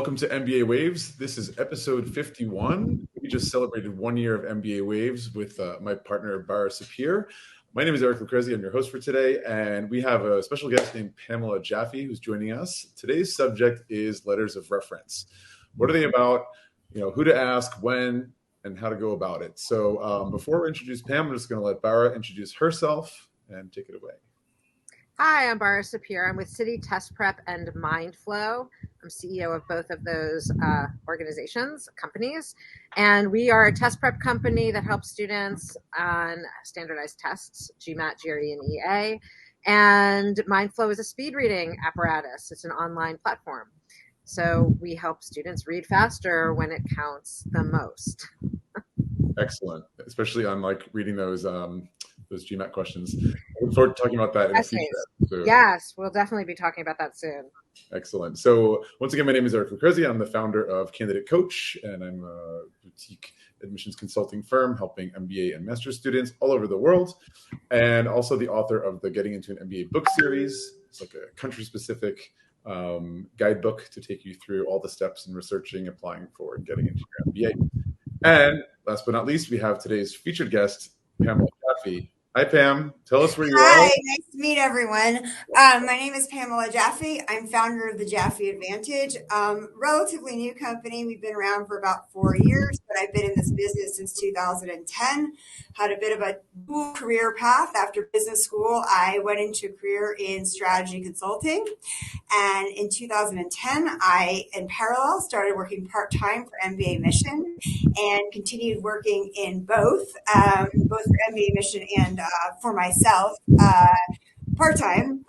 welcome to MBA Waves. This is episode 51. We just celebrated 1 year of MBA Waves with my partner, Bara Sapir. My name is Eric Lucrezia. I'm your host for today, and we have a special guest named Pamela Jaffe who's joining us. Today's subject is letters of reference. What are they about? Who to ask, when, and how to go about it. So before we introduce Pam, I'm just going to let Bara introduce herself and take it away. Hi, I'm Bara Sapir. I'm with City Test Prep and MindFlow. I'm CEO of both of those companies. And we are a test prep company that helps students on standardized tests, GMAT, GRE, and EA. And MindFlow is a speed reading apparatus. It's an online platform. So we help students read faster when it counts the most. Excellent, especially on reading those GMAT questions. I look forward to talking about that in the future. So. Yes, we'll definitely be talking about that soon. Excellent. So once again, my name is Eric Lucrezia. I'm the founder of Candidate Coach, and I'm a boutique admissions consulting firm helping MBA and master's students all over the world, and also the author of the Getting Into an MBA book series. It's like a country-specific guidebook to take you through all the steps in researching, applying for, and getting into your MBA. And last but not least, we have today's featured guest, Pamela Jaffe. Hi, Pam. Tell us where you are. Hi, nice to meet everyone. My name is Pamela Jaffe. I'm founder of the Jaffe Advantage. Relatively new company. We've been around for about 4 years, but I've been in this business since 2010. Had a bit of a dual career path. After business school, I went into a career in strategy consulting. And in 2010, I, in parallel, started working part-time for MBA Admissions and continued working in both for MBA Admissions and for myself part-time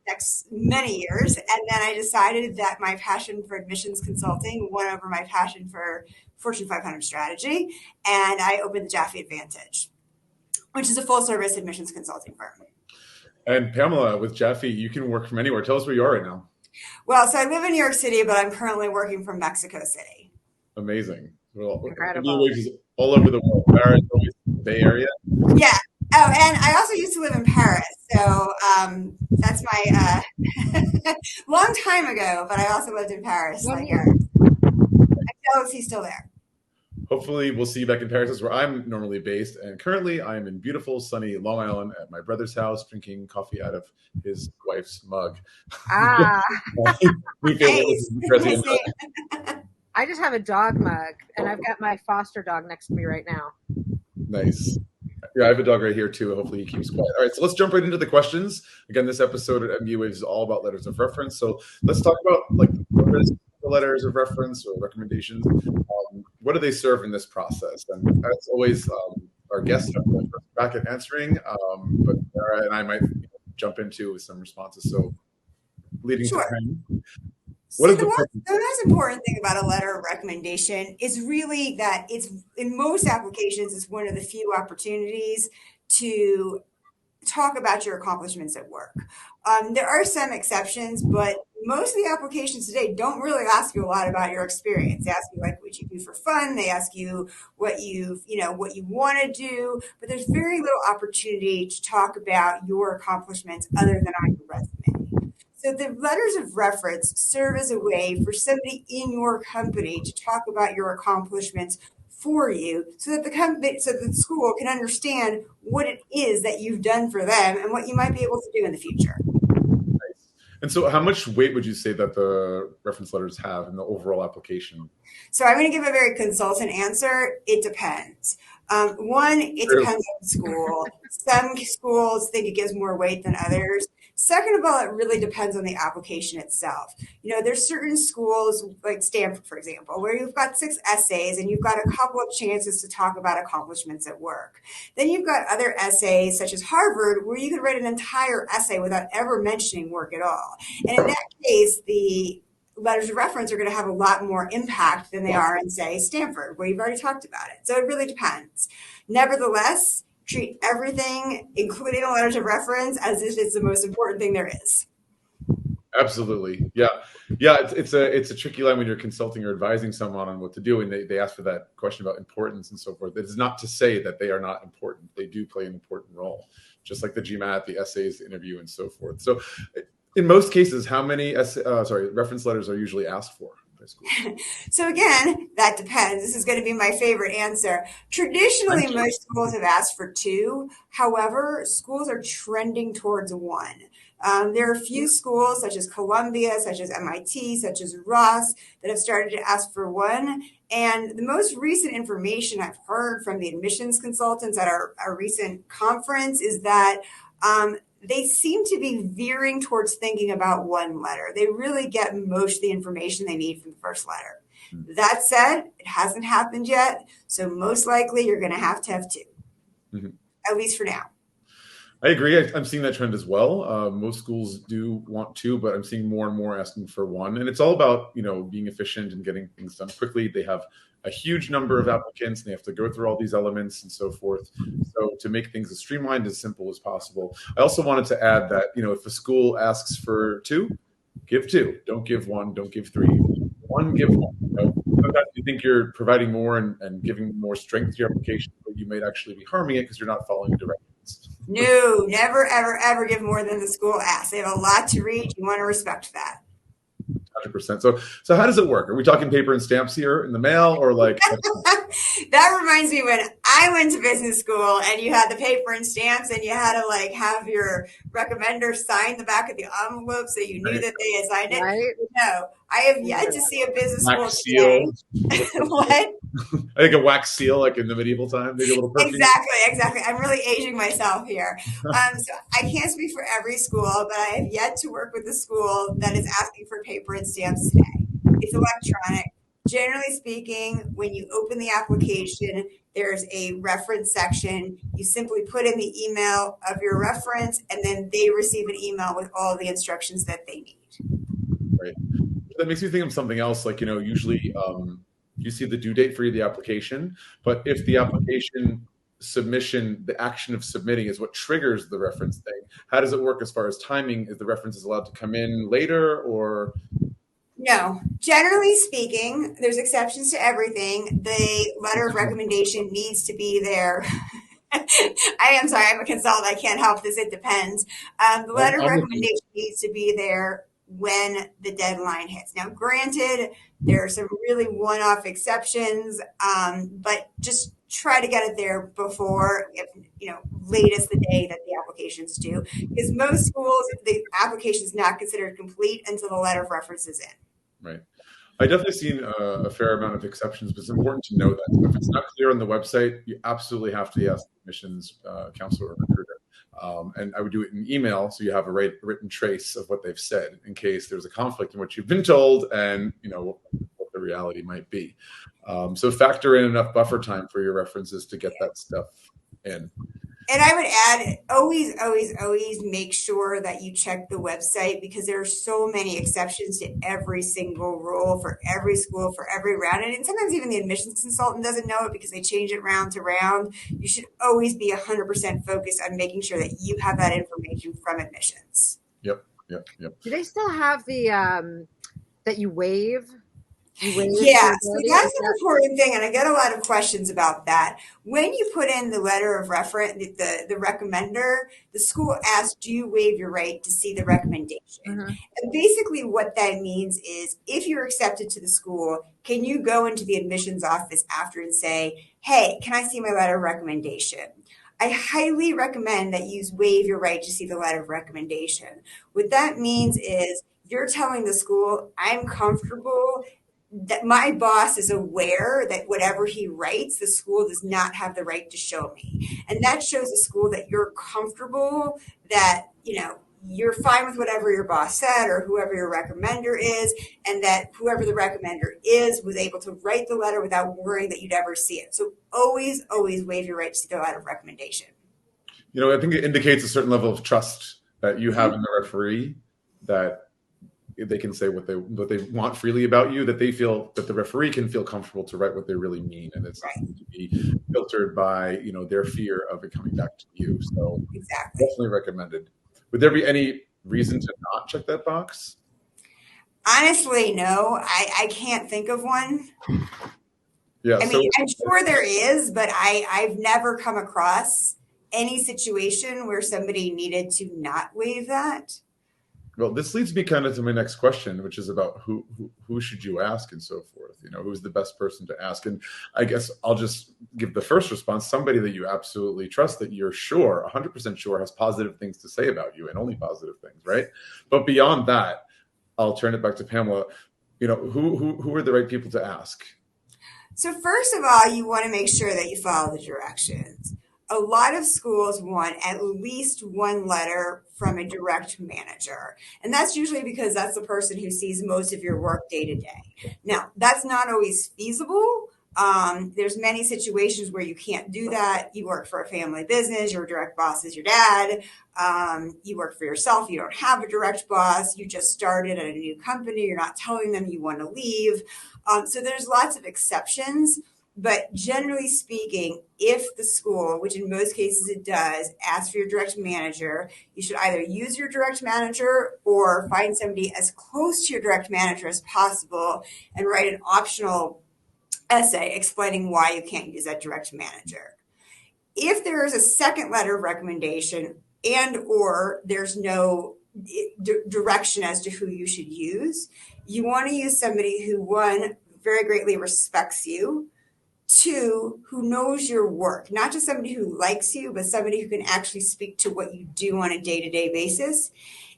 next many years. And then I decided that my passion for admissions consulting won over my passion for Fortune 500 strategy. And I opened the Jaffe Advantage, which is a full-service admissions consulting firm. And Pamela, with Jaffe, you can work from anywhere. Tell us where you are right now. Well, so I live in New York City, but I'm currently working from Mexico City. Amazing. Well, incredible. All over the world. Bara is always in the Bay Area. Yeah. Oh, and I also used to live in Paris. So that's my long time ago, but I also lived in Paris. I'm jealous he's still there. Hopefully we'll see you back in Paris. That's where I'm normally based. And currently I am in beautiful, sunny Long Island at my brother's house, drinking coffee out of his wife's mug. I just have a dog mug, and I've got my foster dog next to me right now. Nice. Yeah, I have a dog right here too. Hopefully he keeps quiet. All right, so let's jump right into the questions. Again, this episode at MBA Waves is all about letters of reference. So let's talk about the letters of reference or recommendations. What do they serve in this process? And that's always our guests have the first crack at answering, but Sarah and I might jump into with some responses. So leading to Pam. The most important thing about a letter of recommendation is really that it's, in most applications, it's one of the few opportunities to talk about your accomplishments at work. There are some exceptions, but most of the applications today don't really ask you a lot about your experience. They ask you what you do for fun. They ask you what you want to do, but there's very little opportunity to talk about your accomplishments other than on your resume. So the letters of reference serve as a way for somebody in your company to talk about your accomplishments for you, so that the school can understand what it is that you've done for them and what you might be able to do in the future. Nice. And so how much weight would you say that the reference letters have in the overall application? So I'm going to give a very consultant answer. It depends. It depends on the school. Some schools think it gives more weight than others. Second of all, it really depends on the application itself. There's certain schools like Stanford, for example, where you've got 6 essays and you've got a couple of chances to talk about accomplishments at work. Then you've got other essays, such as Harvard, where you could write an entire essay without ever mentioning work at all. And in that case, the letters of reference are going to have a lot more impact than they are in, say, Stanford, where you've already talked about it. So it really depends. Nevertheless, treat everything, including the letters of reference, as if it's the most important thing there is. Absolutely. Yeah. It's a tricky line when you're consulting or advising someone on what to do, and they ask for that question about importance and so forth. It is not to say that they are not important. They do play an important role, just like the GMAT, the essays, the interview, and so forth. So In most cases, how many reference letters are usually asked for by schools? So again, that depends. This is going to be my favorite answer. Traditionally, most schools have asked for 2. However, schools are trending towards 1. There are a few schools such as Columbia, such as MIT, such as Ross that have started to ask for 1. And the most recent information I've heard from the admissions consultants at our recent conference is that they seem to be veering towards thinking about 1 letter. They really get most of the information they need from the first letter. That said, it hasn't happened yet. So most likely you're going to have 2, at least for now. I agree. I'm seeing that trend as well. Most schools do want 2, but I'm seeing more and more asking for 1. And it's all about, being efficient and getting things done quickly. They have a huge number of applicants and they have to go through all these elements and so forth. So to make things as streamlined, as simple as possible. I also wanted to add that, if a school asks for 2, give 2. Don't give 1, don't give 3. 1, give 1. Sometimes you think you're providing more and giving more strength to your application, but you might actually be harming it because you're not following directions. No, never, ever, ever give more than the school asks. They have a lot to read. You want to respect that. 100%. So how does it work? Are we talking paper and stamps here in the mail or like? That reminds me when I went to business school and you had the paper and stamps and you had to have your recommender sign the back of the envelope so you knew that they assigned it. Right. No, I have yet to see a business school seal. What? I think a wax seal, like in the medieval time, maybe a little perfume. Exactly. I'm really aging myself here. So I can't speak for every school, but I have yet to work with a school that is asking for paper and stamps today. It's electronic. Generally speaking, when you open the application, there's a reference section. You simply put in the email of your reference, and then they receive an email with all the instructions that they need. Right. That makes me think of something else. Like, usually you see the due date for the application, but if the application submission, the action of submitting is what triggers the reference thing, how does it work as far as timing? Is the reference allowed to come in later or? No, generally speaking, there's exceptions to everything. The letter of recommendation needs to be there. I'm sorry, I'm a consultant. I can't help this. It depends. The letter of recommendation needs to be there when the deadline hits. Now, granted, there are some really one-off exceptions, but just try to get it there before, latest the day that the application's due. Because most schools, the application is not considered complete until the letter of reference is in. Right. I definitely seen a fair amount of exceptions, but it's important to know that. So if it's not clear on the website, you absolutely have to ask the admissions counselor or recruiter. And I would do it in email so you have a written trace of what they've said in case there's a conflict in what you've been told and what the reality might be. So factor in enough buffer time for your references to get that stuff in. And I would add, always, always, always make sure that you check the website because there are so many exceptions to every single rule for every school, for every round. And sometimes even the admissions consultant doesn't know it because they change it round to round. You should always be 100% focused on making sure that you have that information from admissions. Yep. Do they still have the that you waive? Yeah, so that's an important thing, and I get a lot of questions about that. When you put in the letter of reference, the recommender, the school asks, do you waive your right to see the recommendation? And basically what that means is if you're accepted to the school, can you go into the admissions office after and say, hey, can I see my letter of recommendation? I highly recommend that you waive your right to see the letter of recommendation. What that means is you're telling the school, I'm comfortable that my boss is aware that whatever he writes, the school does not have the right to show me. And that shows the school that you're comfortable, that, you're fine with whatever your boss said or whoever your recommender is, and that whoever the recommender is was able to write the letter without worrying that you'd ever see it. So always, always waive your right to see the letter of recommendation. I think it indicates a certain level of trust that you have in the referee, that they can say what they want freely about you, that they feel that the referee can feel comfortable to write what they really mean, and it's not going to be filtered by their fear of it coming back to you. So definitely recommended. Would there be any reason to not check that box? Honestly, no. I can't think of one. Yeah, I mean, I'm sure there is, but I've never come across any situation where somebody needed to not waive that. Well, this leads me kind of to my next question, which is about who should you ask and so forth. Who's the best person to ask? And I guess I'll just give the first response: somebody that you absolutely trust, that you're sure, 100% sure, has positive things to say about you, and only positive things, right? But beyond that, I'll turn it back to Pamela. Who are the right people to ask? So first of all, you want to make sure that you follow the directions. A lot of schools want at least one letter from a direct manager. And that's usually because that's the person who sees most of your work day to day. Now, that's not always feasible. There's many situations where you can't do that. You work for a family business, your direct boss is your dad. You work for yourself, you don't have a direct boss, you just started at a new company, you're not telling them you want to leave. So there's lots of exceptions. But generally speaking, if the school, which in most cases it does, asks for your direct manager, you should either use your direct manager or find somebody as close to your direct manager as possible and write an optional essay explaining why you can't use that direct manager. If there is a second letter of recommendation and or there's no direction as to who you should use, you want to use somebody who, one, very greatly respects you, two, who knows your work, not just somebody who likes you, but somebody who can actually speak to what you do on a day-to-day basis.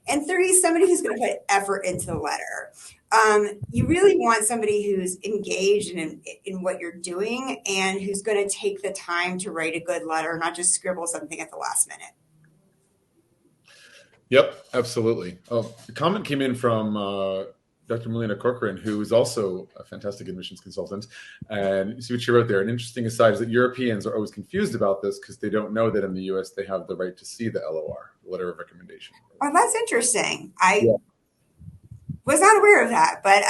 And three, somebody who's going to put effort into the letter. You really want somebody who's engaged in what you're doing and who's going to take the time to write a good letter, not just scribble something at the last minute. Yep, absolutely. A comment came in from Dr. Melina Corcoran, who is also a fantastic admissions consultant. And you see what she wrote there. An interesting aside is that Europeans are always confused about this because they don't know that in the US they have the right to see the LOR, the letter of recommendation. Oh, that's interesting. I was not aware of that. But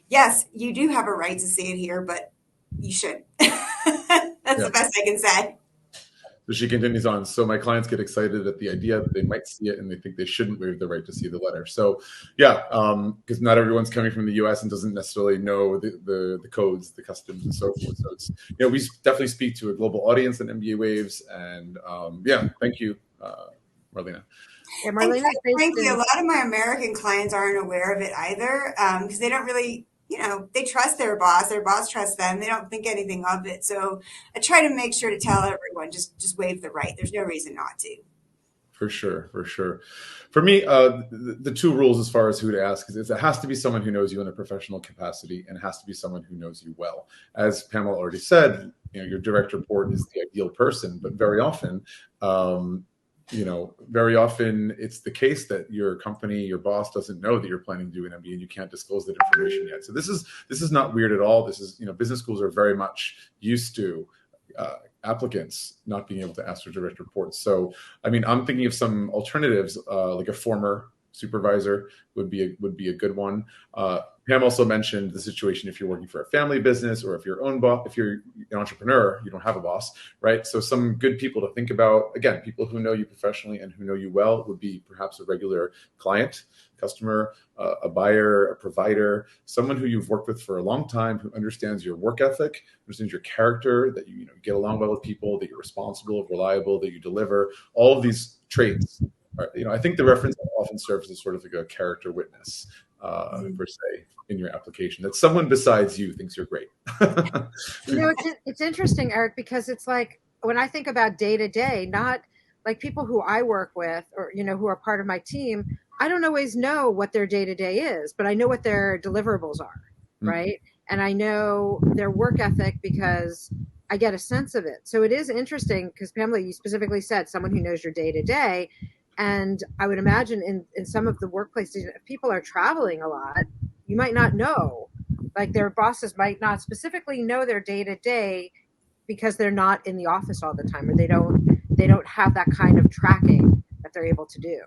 yes, you do have a right to see it here, but you should. That's the best I can say. So she continues on. So my clients get excited at the idea that they might see it and they think they shouldn't waive the right to see the letter. So because not everyone's coming from the US and doesn't necessarily know the codes, the customs and so forth. So it's, we definitely speak to a global audience in MBA Waves. And thank you, Marlena. Yeah, Marlena, frankly, a lot of my American clients aren't aware of it either because they don't really, they trust their boss trusts them. They don't think anything of it. So I try to make sure to tell everyone, just waive the right. There's no reason not to. For sure. For me, the two rules as far as who to ask is it has to be someone who knows you in a professional capacity and it has to be someone who knows you well. As Pamela already said, your direct report is the ideal person, but very often it's the case that your company, your boss doesn't know that you're planning to do an MBA and you can't disclose that information yet. So this is not weird at all. This is, business schools are very much used to applicants not being able to ask for direct reports. So, I'm thinking of some alternatives, like a former supervisor would be a good one. Pam also mentioned the situation if you're working for a family business or if you're if you're an entrepreneur, you don't have a boss, right? So some good people to think about, again, people who know you professionally and who know you well would be perhaps a regular client, customer, a buyer, a provider, someone who you've worked with for a long time, who understands your work ethic, understands your character, that you get along well with people, that you're responsible, reliable, that you deliver, all of these traits. I think the reference often serves as sort of like a character witness, per se, in your application, that someone besides you thinks you're great. It's interesting, Eric, because it's like when I think about day to day, not like people who I work with or, who are part of my team, I don't always know what their day to day is, but I know what their deliverables are, right? And I know their work ethic because I get a sense of it. So it is interesting because Pamela, you specifically said someone who knows your day to day. And I would imagine in some of the workplaces, if people are traveling a lot, you might not know, like their bosses might not specifically know their day to day because they're not in the office all the time, or they don't have that kind of tracking that they're able to do.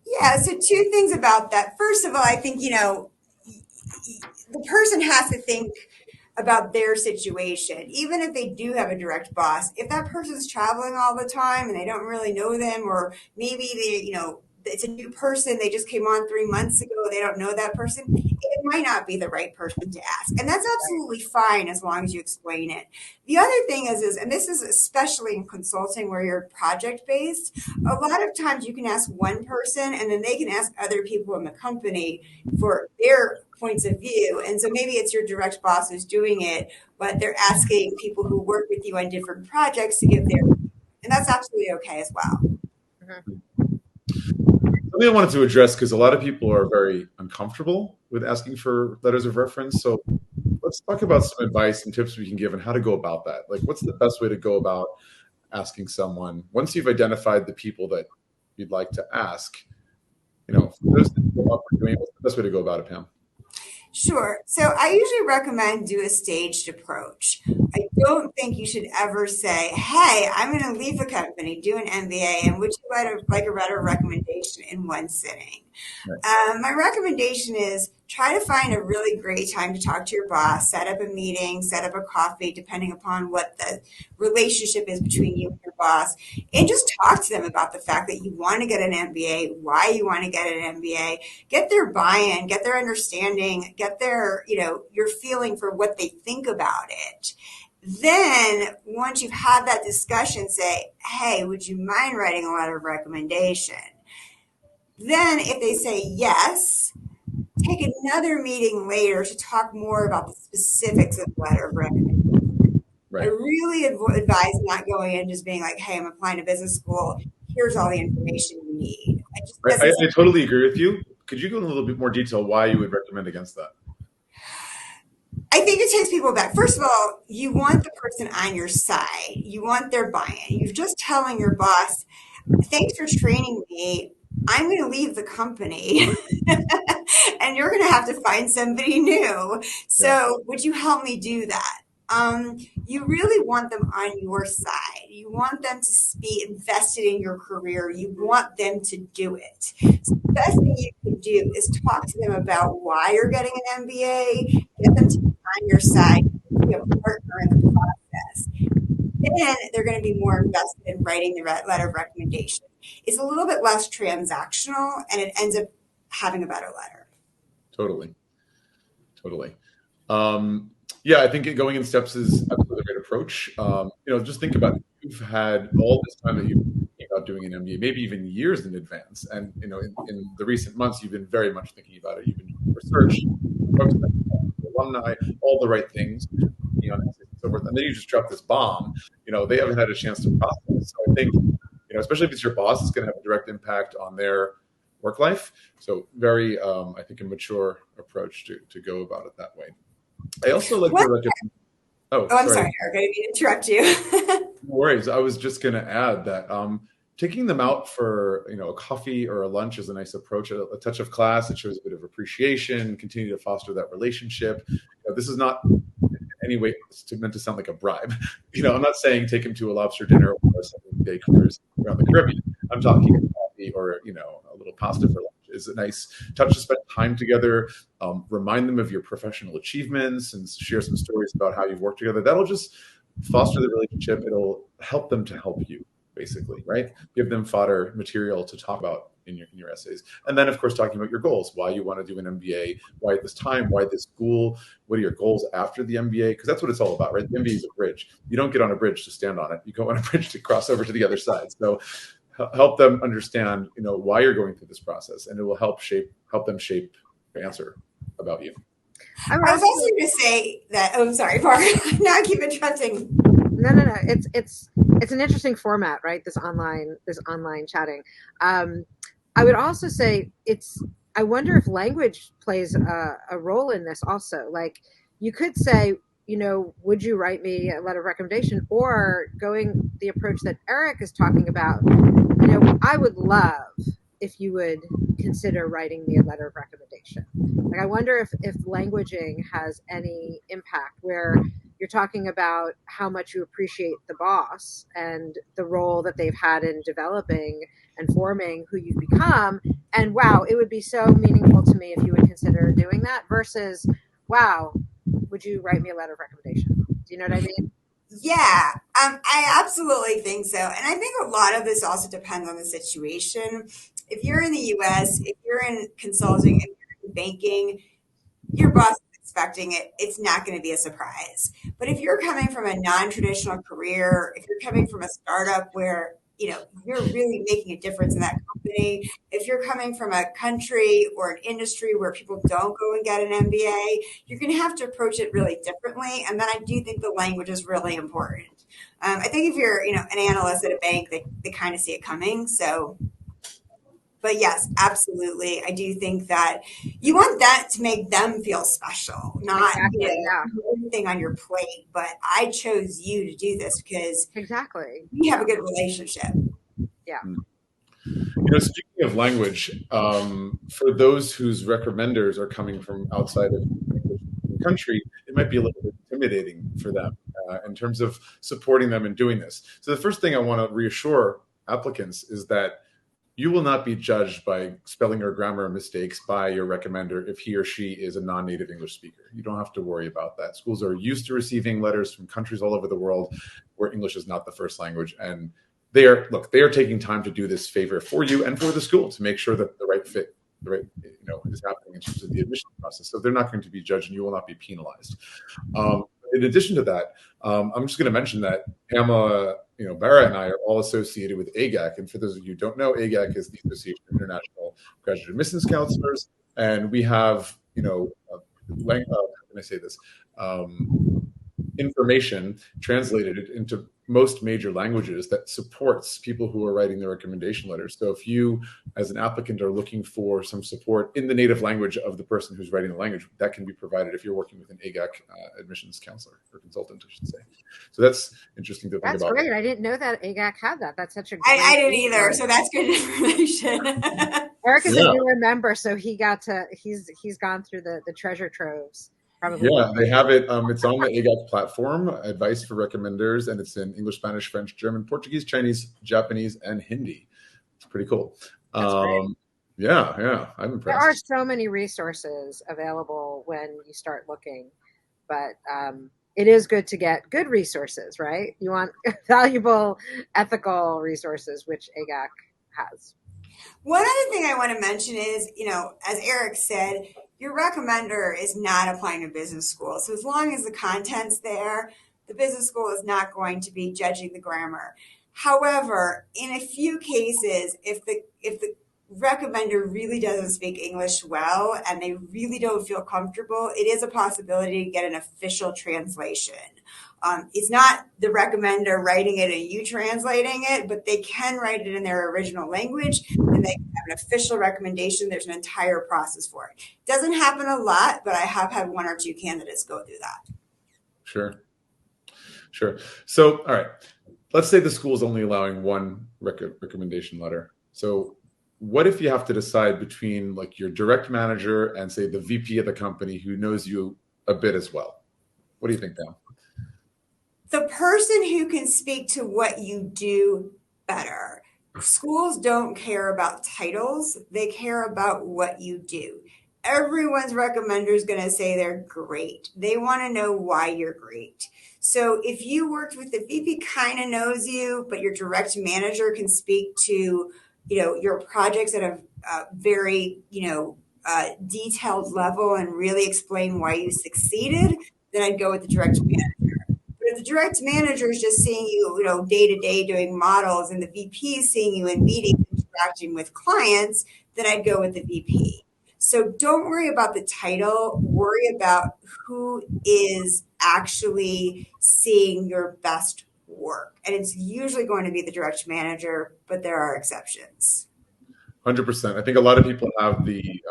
Yeah. So two things about that. First of all, I think, the person has to think about their situation. Even if they do have a direct boss, if that person's traveling all the time and they don't really know them, or maybe it's a new person, they just came on 3 months ago, they don't know that person, it might not be the right person to ask. And that's absolutely fine as long as you explain it. The other thing is, and this is especially in consulting where you're project-based, a lot of times you can ask one person and then they can ask other people in the company for their points of view. And so maybe it's your direct boss who's doing it, but they're asking people who work with you on different projects to give their, and that's absolutely okay as well. Something I wanted to address, because a lot of people are very uncomfortable with asking for letters of reference. So let's talk about some advice and tips we can give on how to go about that. Like, what's the best way to go about asking someone once you've identified the people that you'd like to ask? For those that go up for doing, what's the best way to go about it, Pam? Sure. So I usually recommend do a staged approach. I don't think you should ever say, hey, I'm going to leave the company, do an MBA, and would you like a letter of recommendation in one sitting? Right. My recommendation is try to find a really great time to talk to your boss, set up a meeting, set up a coffee, depending upon what the relationship is between you and your boss, and just talk to them about the fact that you want to get an MBA, why you want to get an MBA, get their buy-in, get their understanding, get their, your feeling for what they think about it. Then once you've had that discussion, say, hey, would you mind writing a letter of recommendation? Then if they say yes, take another meeting later to talk more about the specifics of the letter of recommendation. Right. I really advise not going in just being like, hey, I'm applying to business school. Here's all the information you need. I totally agree with you. Could you go in a little bit more detail why you would recommend against that? I think it takes people back. First of all, you want the person on your side. You want their buy-in. You're just telling your boss, thanks for training me. I'm going to leave the company and you're going to have to find somebody new. So would you help me do that? You really want them on your side. You want them to be invested in your career. You want them to do it. So the best thing you can do is talk to them about why you're getting an MBA, get them to be on your side, be a partner in the process. Then they're going to be more invested in writing the letter of recommendation. It's a little bit less transactional, and it ends up having a better letter. Totally. I think going in steps is absolutely a great approach. Just think about it. You've had all this time that you've been thinking about doing an MBA, maybe even years in advance. And, in the recent months, you've been very much thinking about it. You've been doing research, alumni, all the right things, and so forth. And then you just drop this bomb. They haven't had a chance to process. So I think, especially if it's your boss, it's going to have a direct impact on their work life. So very, I think, a mature approach to go about it that way. I also like to recommend. I'm sorry, Eric. I didn't mean to interrupt you. No worries. I was just going to add that taking them out for a coffee or a lunch is a nice approach. A touch of class, it shows a bit of appreciation, continue to foster that relationship. This is not in any way meant to sound like a bribe. I'm not saying take them to a lobster dinner or a 7-day cruise around the Caribbean. I'm talking a coffee or a little pasta for lunch is a nice touch to spend time together. Remind them of your professional achievements and share some stories about how you've worked together. That'll just foster the relationship. It'll help them to help you, basically, right? Give them fodder material to talk about in your essays. And then, of course, talking about your goals, why you want to do an MBA, why at this time, why this school, what are your goals after the MBA? Because that's what it's all about, right? The MBA is a bridge. You don't get on a bridge to stand on it. You go on a bridge to cross over to the other side. So help them understand, why you're going through this process, and it will help them shape their answer about you. I was also going to say that. Oh, sorry, Bara. Now I keep interrupting. No. It's an interesting format, right? This online chatting. I would also say I wonder if language plays a role in this also. Like, you could say, would you write me a letter of recommendation, or going the approach that Eric is talking about, I would love if you would consider writing me a letter of recommendation. Like, I wonder if languaging has any impact where you're talking about how much you appreciate the boss and the role that they've had in developing and forming who you've become. And wow, it would be so meaningful to me if you would consider doing that, versus, wow, would you write me a letter of recommendation? Do you know what I mean? Yeah, I absolutely think so. And I think a lot of this also depends on the situation. If you're in the US, if you're in consulting, if you're in banking, your boss is expecting it, it's not going to be a surprise. But if you're coming from a non-traditional career, if you're coming from a startup where you're really making a difference in that company, if you're coming from a country or an industry where people don't go and get an MBA, you're going to have to approach it really differently. And then I do think the language is really important. I think if you're an analyst at a bank, they kind of see it coming. So, but yes, absolutely. I do think that you want that to make them feel special, not everything on your plate. But I chose you to do this because we have a good relationship. Yeah. Speaking of language, for those whose recommenders are coming from outside of the country, it might be a little bit intimidating for them in terms of supporting them in doing this. So the first thing I want to reassure applicants is that you will not be judged by spelling or grammar mistakes by your recommender if he or she is a non-native English speaker. You don't have to worry about that. Schools are used to receiving letters from countries all over the world where English is not the first language. And they are taking time to do this favor for you and for the school to make sure that the right fit, is happening in terms of the admission process. So they're not going to be judged and you will not be penalized. In addition to that, I'm just going to mention that Pamela, Bara and I are all associated with AGAC. And for those of you who don't know, AGAC is the Association of International Graduate Admissions Counselors. And we have, how can I say this? Information translated into most major languages that supports people who are writing their recommendation letters. So if you, as an applicant, are looking for some support in the native language of the person who's writing the language, that can be provided if you're working with an AGAC admissions counselor or consultant, I should say. So that's interesting to think about. That's great. I didn't know that AGAC had that. That's such a great I didn't either. So that's good information. Eric is a newer member, so he's gone through the treasure troves. Probably. Yeah, they have it. It's on the AGAC platform, Advice for Recommenders, and it's in English, Spanish, French, German, Portuguese, Chinese, Japanese, and Hindi. It's pretty cool. Yeah, I'm impressed. There are so many resources available when you start looking, but it is good to get good resources, right? You want valuable, ethical resources, which AGAC has. One other thing I want to mention is, as Eric said, your recommender is not applying to business school. So as long as the content's there, the business school is not going to be judging the grammar. However, in a few cases, if the recommender really doesn't speak English well and they really don't feel comfortable, it is a possibility to get an official translation. It's not the recommender writing it and you translating it, but they can write it in their original language and they can have an official recommendation. There's an entire process for it. Doesn't happen a lot, but I have had one or two candidates go through that. Sure. So, all right, let's say the school is only allowing one recommendation letter. So what if you have to decide between like your direct manager and say the VP of the company who knows you a bit as well? What do you think, Dan? The person who can speak to what you do better. Schools don't care about titles. They care about what you do. Everyone's recommender is going to say they're great. They want to know why you're great. So if you worked with the VP, kind of knows you, but your direct manager can speak to, your projects at a very, detailed level and really explain why you succeeded, then I'd go with the direct manager. But if the direct manager is just seeing you, day to day doing models and the VP is seeing you in meetings, interacting with clients, then I'd go with the VP. So don't worry about the title, worry about who is actually seeing your best work. And it's usually going to be the direct manager, but there are exceptions. 100%. I think a lot of people have the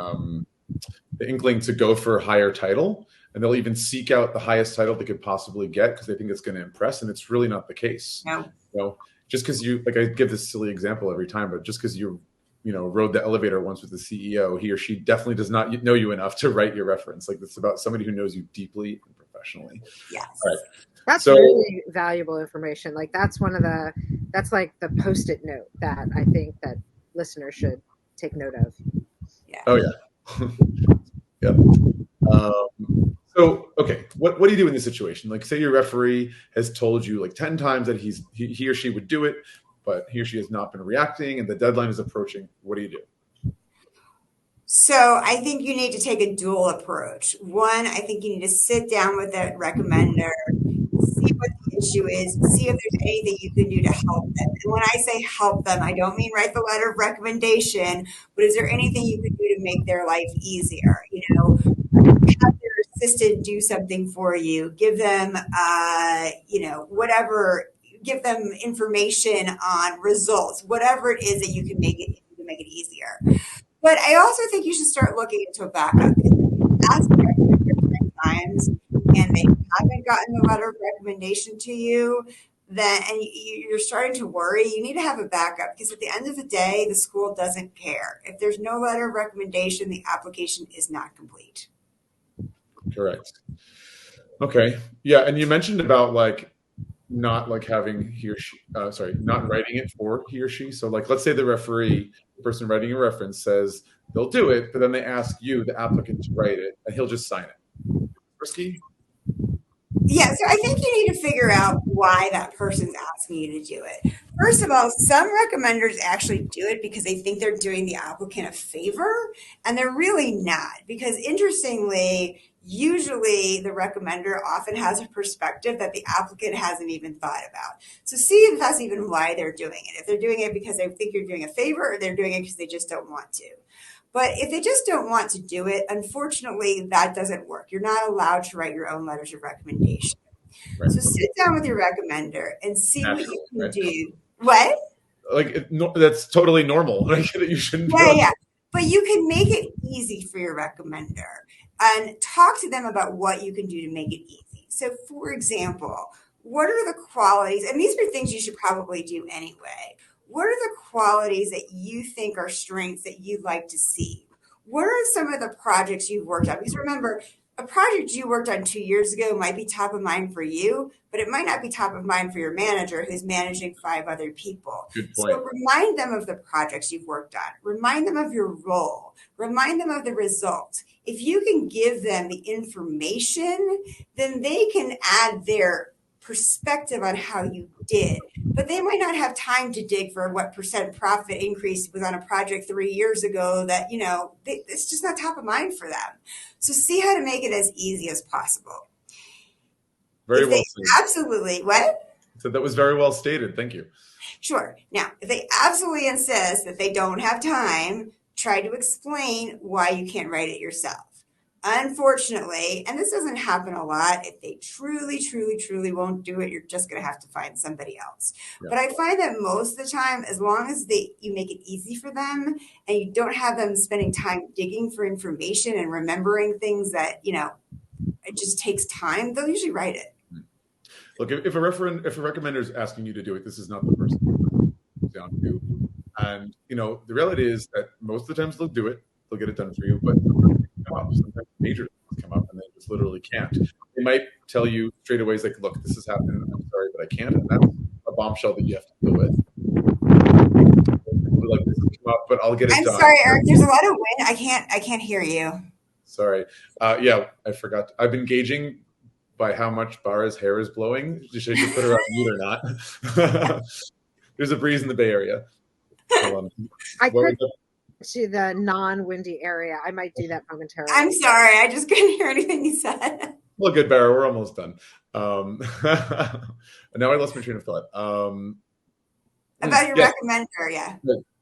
inkling to go for a higher title, and they'll even seek out the highest title they could possibly get because they think it's going to impress, and it's really not the case. No. Just because I give this silly example every time, but just because you rode the elevator once with the CEO, he or she definitely does not know you enough to write your reference. Like, it's about somebody who knows you deeply and professionally. Yes. All right. That's really valuable information. Like, that's like the Post-it note that I think that listeners should take note of. Yeah. Oh yeah. Yep. So, okay, what do you do in this situation? Like, say your referee has told you like 10 times that he or she would do it, but he or she has not been reacting and the deadline is approaching. What do you do? So I think you need to take a dual approach. One, I think you need to sit down with that recommender, see what the issue is, see if there's anything you can do to help them. And when I say help them, I don't mean write the letter of recommendation, but is there anything you can do to make their life easier? You know, have your assistant do something for you, give them, whatever, give them information on results, whatever it is that you can make it easier. But I also think you should start looking into a backup. Ask times and they haven't gotten a letter of recommendation to you, then and you're starting to worry, you need to have a backup because at the end of the day, the school doesn't care. If there's no letter of recommendation, the application is not complete. Correct. Okay. Yeah. And you mentioned about like not like having he or she, not writing it for he or she. So like, let's say the referee, the person writing a reference says they'll do it, but then they ask you, the applicant, to write it and he'll just sign it. Risky? Yeah, so I think you need to figure out why that person's asking you to do it. First of all, some recommenders actually do it because they think they're doing the applicant a favor, and they're really not. Because interestingly, usually the recommender often has a perspective that the applicant hasn't even thought about. So see if that's even why they're doing it. If they're doing it because they think you're doing a favor, or they're doing it because they just don't want to. But if they just don't want to do it, unfortunately, that doesn't work. You're not allowed to write your own letters of recommendation. Right. So sit down with your recommender and see what you can do. What? Like, that's totally normal. Like, you shouldn't. Yeah. But you can make it easy for your recommender and talk to them about what you can do to make it easy. So, for example, what are the qualities? And these are things you should probably do anyway. What are the qualities that you think are strengths that you'd like to see? What are some of the projects you've worked on? Because remember, a project you worked on 2 years ago might be top of mind for you, but it might not be top of mind for your manager who's managing 5 other people. Good point. So remind them of the projects you've worked on. Remind them of your role. Remind them of the results. If you can give them the information, then they can add their perspective on how you did, but they might not have time to dig for what % profit increase was on a project 3 years ago that, it's just not top of mind for them. So see how to make it as easy as possible. Very well stated. Absolutely. What? So that was very well stated. Thank you. Sure. Now, if they absolutely insist that they don't have time, try to explain why you can't write it yourself. Unfortunately, and this doesn't happen a lot, if they truly won't do it, you're just going to have to find somebody else. Yeah. But I find that most of the time, as long as you make it easy for them and you don't have them spending time digging for information and remembering things that, it just takes time, they'll usually write it. Look, if a recommender is asking you to do it, this is not the person to down to. And, the reality is that most of the times they'll do it, they'll get it done for you, but sometimes major things come up and they just literally can't. They might tell you straight away, like, look, this is happening. I'm sorry, but I can't. And that's a bombshell that you have to deal with. Like, this has come up, but I'll get it done. I'm sorry, Eric. There's a lot of wind. I can't hear you. Sorry. Yeah, I forgot. I've been gauging by how much Bara's hair is blowing. Should I put her on mute or not? There's a breeze in the Bay Area. I could to the non-windy area. I might do that momentarily. I'm sorry. I just couldn't hear anything you said. Well, good, Bara. We're almost done. Now I lost my train of thought. About your recommender, yeah.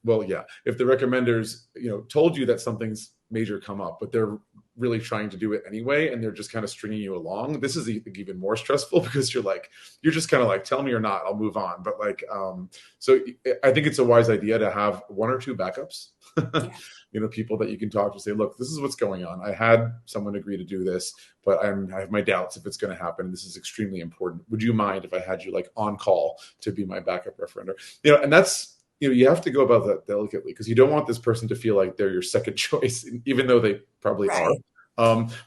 Well, yeah. If the recommenders, told you that something's major come up, but they're really trying to do it anyway, and they're just kind of stringing you along, this is even more stressful because you're just kind of like, tell me or not, I'll move on. But so I think it's a wise idea to have 1 or 2 backups. Yeah. People that you can talk to, say, look, this is what's going on. I had someone agree to do this, but I have my doubts if it's going to happen. This is extremely important. Would you mind if I had you on call to be my backup referender? And that's, you have to go about that delicately because you don't want this person to feel like they're your second choice, even though they probably are.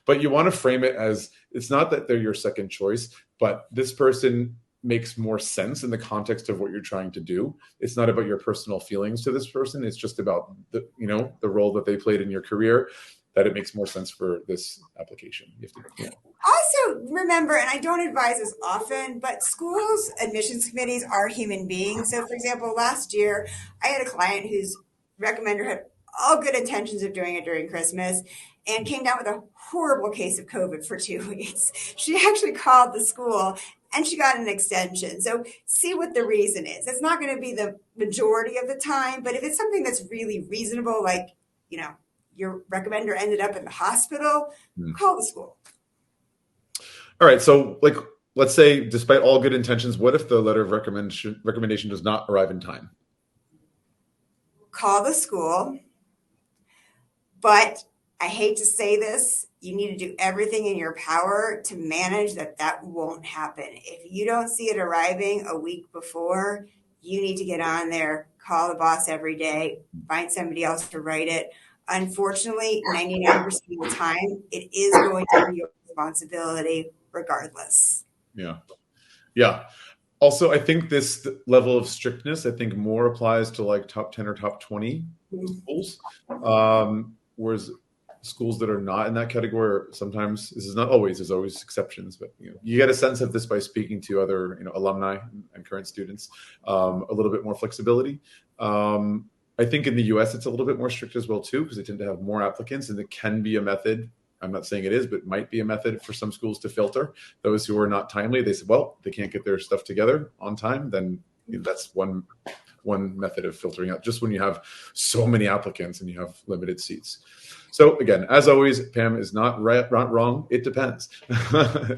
But you want to frame it as, it's not that they're your second choice, but this person makes more sense in the context of what you're trying to do. It's not about your personal feelings to this person. It's just about the role that they played in your career, that it makes more sense for this application. You have to, Also remember, and I don't advise this often, but schools' admissions committees are human beings. So for example, last year I had a client whose recommender had all good intentions of doing it during Christmas, and came down with a horrible case of COVID for 2 weeks. She actually called the school and she got an extension. So see what the reason is. It's not going to be the majority of the time, but if it's something that's really reasonable, like, your recommender ended up in the hospital, call the school. All right. So let's say despite all good intentions, what if the letter of recommendation does not arrive in time? Call the school. But I hate to say this, you need to do everything in your power to manage that won't happen. If you don't see it arriving a week before, you need to get on there, call the boss every day, find somebody else to write it. Unfortunately, 99% of the time, it is going to be your responsibility regardless. Yeah. Also, I think this level of strictness, I think more applies to like top 10 or top 20 schools. Whereas schools that are not in that category, sometimes, this is not always, there's always exceptions, but you get a sense of this by speaking to other alumni and current students, a little bit more flexibility. I think in the US it's a little bit more strict as well too, because they tend to have more applicants, and it can be a method. I'm not saying it is, but it might be a method for some schools to filter those who are not timely. They said, well, they can't get their stuff together on time, then that's one method of filtering out, just when you have so many applicants and you have limited seats. So again, as always, Pam is not right, not wrong. It depends. I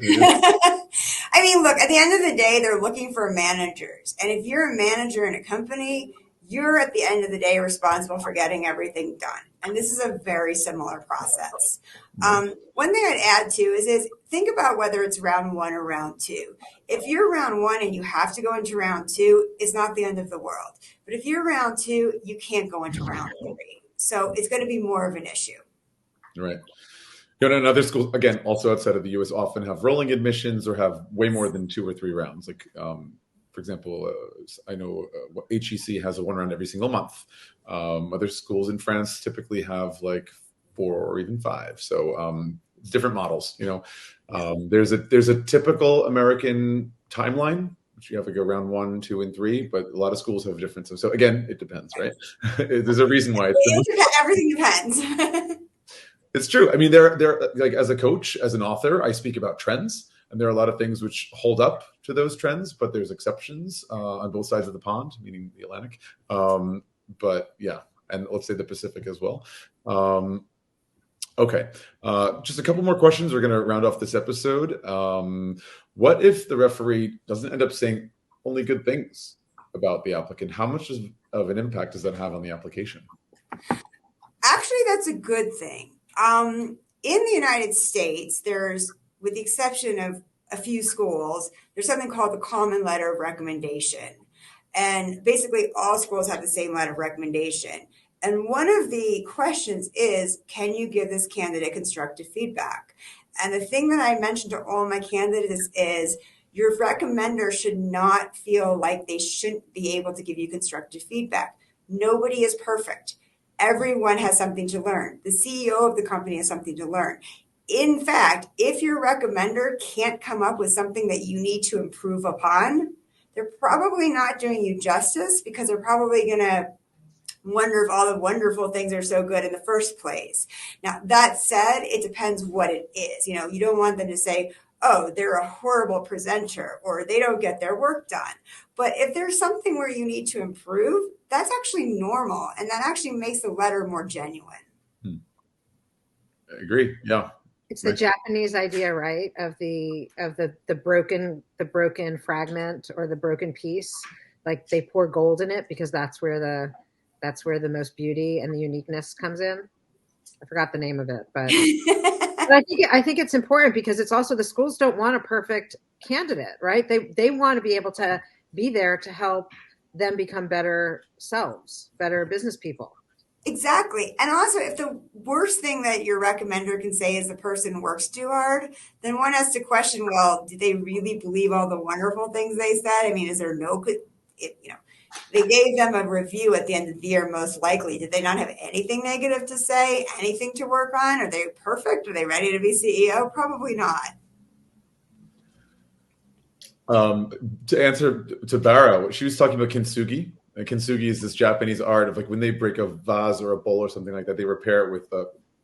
mean, look, at the end of the day, they're looking for managers. And if you're a manager in a company, you're at the end of the day responsible for getting everything done. And this is a very similar process. One thing I'd add to is think about whether it's round one or round two. If you're round one and you have to go into round two, it's not the end of the world. But if you're round two, you can't go into round three. So it's going to be more of an issue. Right. And other schools, again, also outside of the US, often have rolling admissions or have way more than 2 or 3 rounds. Like, for example, I know HEC has a 1 round every single month. Other schools in France typically have like 4 or even 5. So it's different models. There's a typical American timeline, which you have to go round 1, 2, and 3. But a lot of schools have different. So again, it depends, right? There's a reason why. Everything depends. It's true. I mean, they're like, as a coach, as an author, I speak about trends. And there are a lot of things which hold up to those trends, but there's exceptions on both sides of the pond, meaning the Atlantic. But yeah, and let's say the Pacific as well. Okay, just a couple more questions. We're going to round off this episode. What if the referee doesn't end up saying only good things about the applicant? How much of an impact does that have on the application? Actually, that's a good thing. In the United States, there's, with the exception of a few schools, there's something called the Common Letter of Recommendation. And basically all schools have the same letter of recommendation. And one of the questions is, can you give this candidate constructive feedback? And the thing that I mentioned to all my candidates is, your recommender should not feel like they shouldn't be able to give you constructive feedback. Nobody is perfect. Everyone has something to learn. The CEO of the company has something to learn. In fact, if your recommender can't come up with something that you need to improve upon, they're probably not doing you justice, because they're probably going to wonder if all the wonderful things are so good in the first place. Now, that said, it depends what it is. You don't want them to say, oh, they're a horrible presenter or they don't get their work done. But if there's something where you need to improve, that's actually normal. And that actually makes the letter more genuine. I agree. Yeah. It's the Japanese idea, right? Of the broken fragment or the broken piece. Like, they pour gold in it because that's where the most beauty and the uniqueness comes in. I forgot the name of it, but I think it's important, because it's also, the schools don't want a perfect candidate, right? They want to be able to be there to help them become better selves, better business people. Exactly. And also, if the worst thing that your recommender can say is the person works too hard, then one has to question, well, did they really believe all the wonderful things they said? I mean, is there no good, they gave them a review at the end of the year, most likely. Did they not have anything negative to say, anything to work on? Are they perfect? Are they ready to be CEO? Probably not. To answer to Bara, she was talking about kintsugi, And kintsugi is this Japanese art of like when they break a vase or a bowl or something like that, they repair it with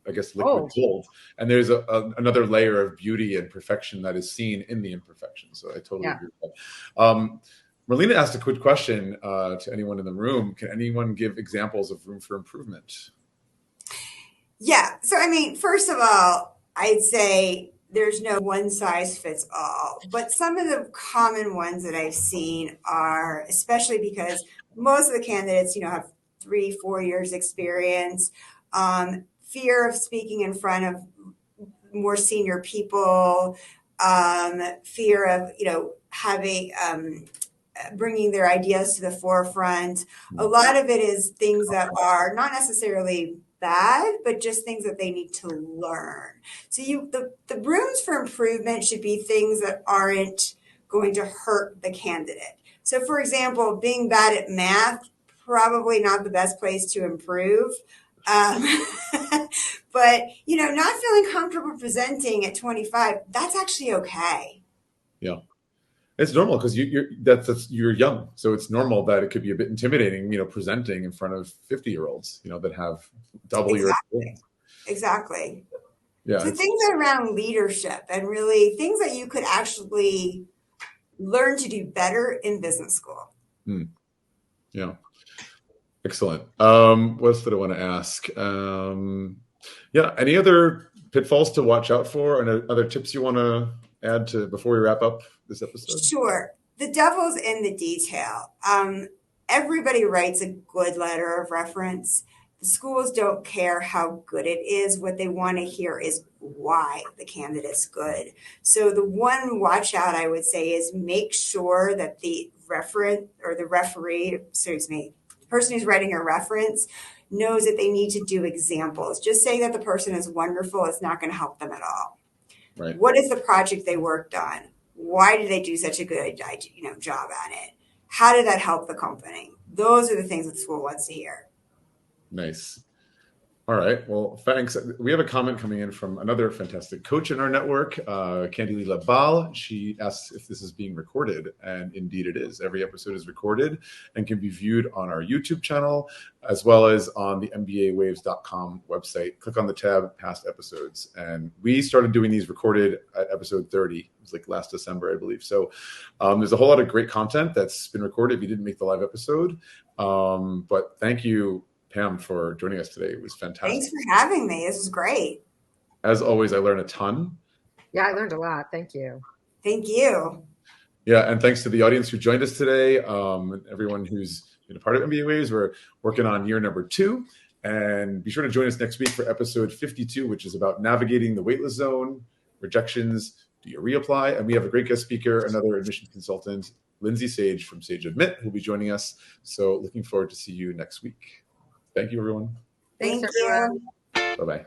I guess liquid gold. And there's another layer of beauty and perfection that is seen in the imperfection. So I totally agree with that. Marlena asked a quick question to anyone in the room. Can anyone give examples of room for improvement? Yeah. So, I mean, first of all, I'd say there's no one size fits all, but some of the common ones that I've seen are, especially because most of the candidates, have 3-4 years experience, fear of speaking in front of more senior people, fear of, having, bringing their ideas to the forefront. A lot of it is things that are not necessarily bad, but just things that they need to learn. So the rooms for improvement should be things that aren't going to hurt the candidate. So for example, being bad at math, probably not the best place to improve. But, not feeling comfortable presenting at 25, that's actually okay. Yeah. It's normal because you're young. So it's normal that it could be a bit intimidating, presenting in front of 50-year-olds, that have double your experience. Exactly. Yeah. So things around leadership and really things that you could actually learn to do better in business school. Yeah. Excellent. What else did I want to ask? Any other pitfalls to watch out for and other tips you want to add to before we wrap up this episode? Sure. The devil's in the detail. Everybody writes a good letter of reference. The schools don't care how good it is. What they want to hear is why the candidate's good. So the one watch out I would say is make sure that the referent or the referee, the person who's writing a reference knows that they need to do examples. Just saying that the person is wonderful is not going to help them at all. Right. What is the project they worked on? Why did they do such a good job at it? How did that help the company? Those are the things that the school wants to hear. Nice. All right. Well, thanks. We have a comment coming in from another fantastic coach in our network, Candy Labal. She asks if this is being recorded, and indeed it is. Every episode is recorded and can be viewed on our YouTube channel, as well as on the MBAWaves.com website. Click on the tab Past Episodes. And we started doing these recorded at episode 30. It was like last December, I believe. So there's a whole lot of great content that's been recorded if you didn't make the live episode. But thank you, Pam, for joining us today. It was fantastic. Thanks for having me. This was great. As always, I learned a ton. Yeah, I learned a lot. Thank you. Thank you. Yeah, and thanks to the audience who joined us today, and everyone who's been a part of MBA Waves. We're working on year number 2. And be sure to join us next week for episode 52, which is about navigating the waitlist zone, rejections, do you reapply? And we have a great guest speaker, another admissions consultant, Lindsay Sage from Sage Admit, who'll be joining us. So looking forward to see you next week. Thank you, everyone. Thank you. Bye-bye.